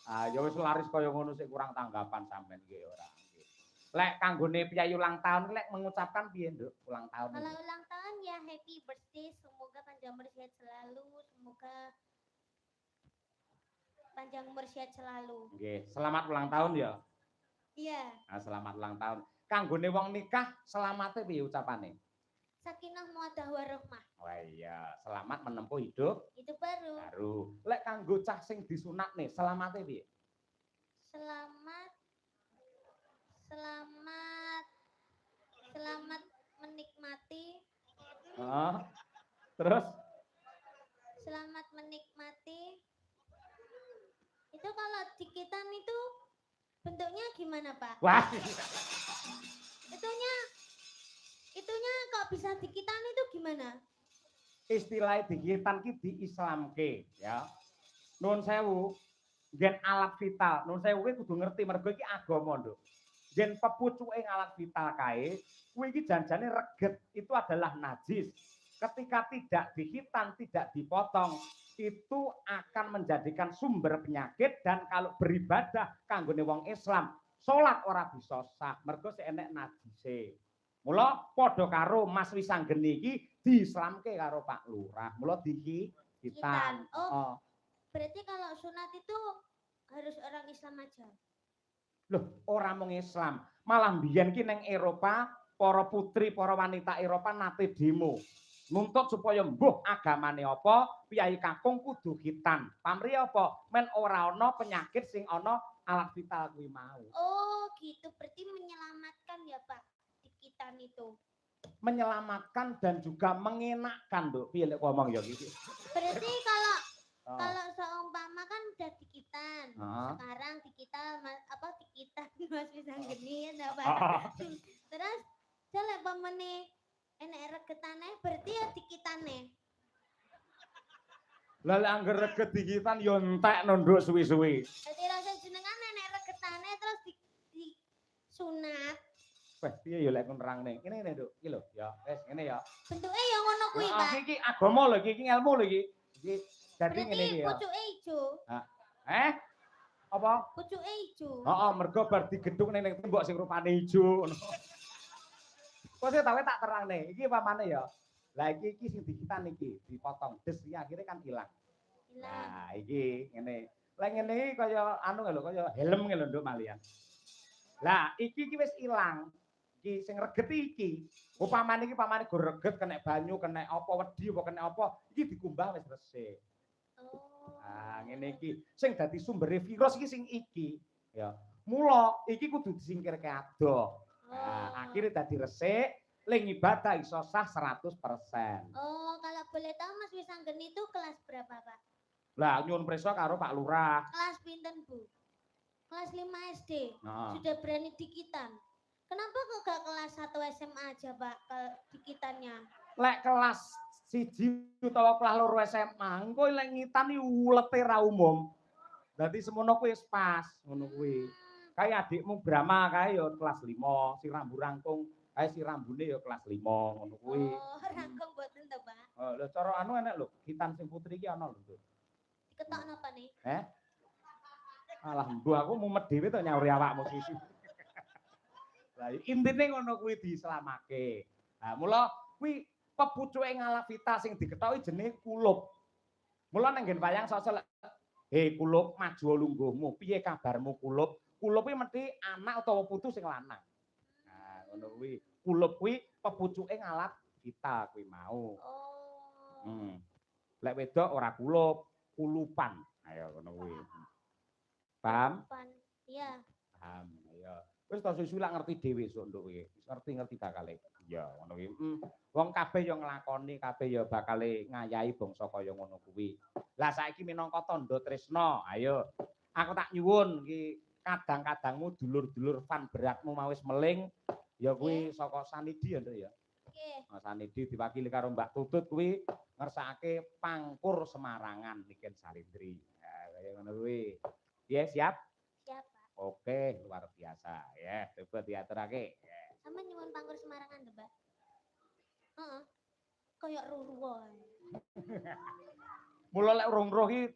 Ah ya wis laris kaya ngono sik kurang tanggapan sampean iki ora. Lek kanggone piyayi ulang tahun lek mengucapkan piye, Nduk? Ulang tahun. Kalau ulang tahun ya happy birthday, semoga panjang umur sehat selalu, semoga panjang umur sehat selalu. Nggih, selamat ulang tahun ya. Iya. Nah, selamat ulang tahun. Kanggone wong nikah selamate piye ucapane? Sakinah mawaddah warahmah. Wah iya, selamat menempuh hidup Itu baru. baru. Lek kanggo cah sing disunat nih, selamate piye? Selamat selamat selamat menikmati. Heeh. Terus Selamat menikmati. Itu kalau dikitan itu bentuknya gimana, Pak? wah, Itunya kok bisa dikitan itu gimana? istilah dikitan ki diislamke ya. Nuwun sewu, gen alat vital. Nuwun sewu kuwi kudu ngerti mergo iki agama, Nduk. Gen pepucuke alat vital kae, kuwi iki janjane reget itu adalah najis. Ketika tidak dihitan, tidak dipotong, itu akan menjadikan sumber penyakit dan kalau beribadah kanggone wong Islam, salat ora bisa sah mergo sik enek najise. Mula padha karo Mas Wisanggeni iki diislamke karo Pak Lurah. Mula dihitan. Oh, berarti kalau sunat itu harus orang Islam aja. Loh, ora mung Islam, malah mbiyen ki ning Eropa, para putri, para wanita Eropa nate demo. Nuntut supaya mbuh agamane apa, piyai kakung kudu khitan. Pamrih apa? Men ora ana penyakit sing ana alat vital kuwi mau. Oh, gitu. Berarti menyelamatkan ya, Pak, dikitan itu. Menyelamatkan dan juga mengenakkan, Nduk. Piye lek ngomong ya iki? Berarti kalau seumpama kan udah dikitan. Sekarang dikitan dikitan Mas Wisanggeni ya, Pak. Terus lek pamane enek regetane berarti ya dikitane. Lah lek angger reget dikitan ya entekno Nduk suwi-suwi. Dadi rasa jenengan enek regetane terus di sunat. Wah, piye ya lek nerangne? Kene Nduk, iki lho, ya wis ngene ya. Bentuke ya ngono kuwi, Pak. Iki agama lho iki ilmu lho iki. Iki dadi ngene iki ya. Pucuke ijo. Apa? Pucuke ijo. Heeh, mergo bar digedhuk ning tembok sing rupane ijo ngono. Kok sik tak terangne. Iki pamane ya. Lah iki sing dikitan iki, dipotong des iki akhire kan ilang. Nah, iki ngene. Lah ngene iki kaya anu lho, kaya helm lho Nduk malian. Lah iki wis ilang. Iki sing reget iki. Upamane iki pamane go reget kena banyu, kena apa wedi apa kena apa, iki dikumbah wis resik. Ah, ngene iki. Sing dadi sumbere virus iki sing iki, ya. Mula iki kudu disingkirke adoh. Nah, akhirnya dadi resik, ling ibadah iso sah 100%. Oh, kalau boleh tahu Mas Wisanggeni itu kelas berapa, Pak? Lah, nyuwun prisa karo Pak Lurah. Kelas pinten, Bu? Kelas 5 SD. Sudah berani dikitan. Kenapa kok gak kelas 1 SMA aja, Pak, dikitannya? Lek kelas 1 utawa kelas 2 SMA, engko lek ngitan iki ulete ra umum. Dadi semono kuwi wis pas, ngono kuwi. Kayak adikmu Brahma kae ya kelas 5, si rambu rangkung, kae si rambune ya kelas 5, ngono kuwi. Oh, rangkung boten to, Pak. Lho cara anu enek lho, kitan sing putri iki ana lho. Diketok napa nih? Alah mbuh aku mumet dhewe to nyauri awakmu sisi. Lah intine ngono kuwi dislamake. Nah, mula kuwi pepucuke ngalafita sing diketoki jenenge kulup. Mula ning nggen wayang sosok kulup maju lungguhmu, piye kabarmu kulup? Kulup kuwi mesti anak utawa putu sing lanang. Nah, ngono kuwi. Kulup kuwi pepucuke ngalat kita kuwi mau. Lek wedok ora kulup, kulupan. Ayo ngono kuwi. Paham? Iya. Paham. Ya. Wis to susu lak ngerti dhewe sok nduk kuwi. Ngerti bakale. Ya, ngono kuwi. Wong kabeh yo nglakoni, kabeh yo bakale ngayahi bangsa kaya ngono kuwi. Lah saiki minangka tandha tresna, ayo. Aku tak nyuwun iki kadang-kadangmu dulur-dulur fan beratmu mau wis meling ya kuwi saka Sanidi ya, Nduk ya. Nggih. Sanidi diwakili karo Mbak Tutut kuwi ngersakake Pangkur Semarangan Niken Salindri. Ya, kaya ngono kuwi. Piye siap? Siap, Pak. Oke, luar biasa. Ya, coba diaturake. Sama nyuwun Pangkur Semarangan to, Mbak. Heeh. Kayak ruruh wae. Mula lek urung roh iki